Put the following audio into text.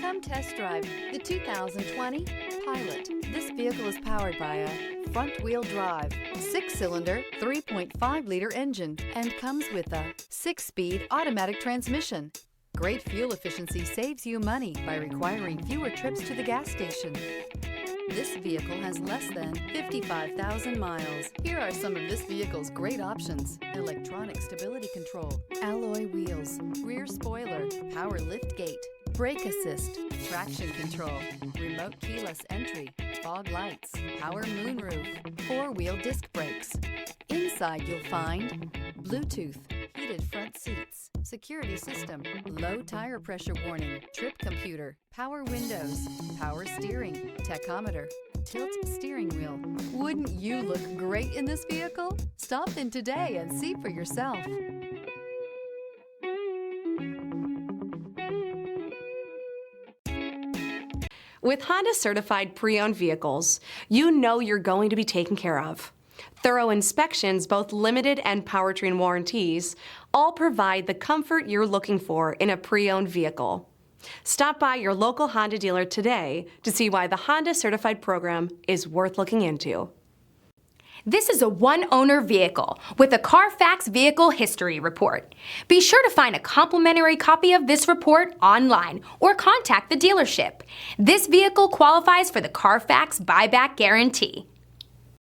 Come test drive the 2020 Pilot. This vehicle is powered by a front-wheel drive, 6-cylinder, 3.5-liter engine, and comes with a 6-speed automatic transmission. Great fuel efficiency saves you money by requiring fewer trips to the gas station. This vehicle has less than 55,000 miles. Here are some of this vehicle's great options: electronic stability control, alloy wheels, rear spoiler, power liftgate, brake assist, traction control, remote keyless entry, fog lights, power moonroof, 4-wheel disc brakes. Inside you'll find Bluetooth, heated front seats, security system, low tire pressure warning, trip computer, power windows, power steering, tachometer, tilt steering wheel. Wouldn't you look great in this vehicle? Stop in today and see for yourself. With Honda certified pre-owned vehicles, you know you're going to be taken care of. Thorough inspections, both limited and powertrain warranties, all provide the comfort you're looking for in a pre-owned vehicle. Stop by your local Honda dealer today to see why the Honda certified program is worth looking into. This is a one-owner vehicle with a Carfax Vehicle History Report. Be sure to find a complimentary copy of this report online or contact the dealership. This vehicle qualifies for the Carfax Buyback Guarantee.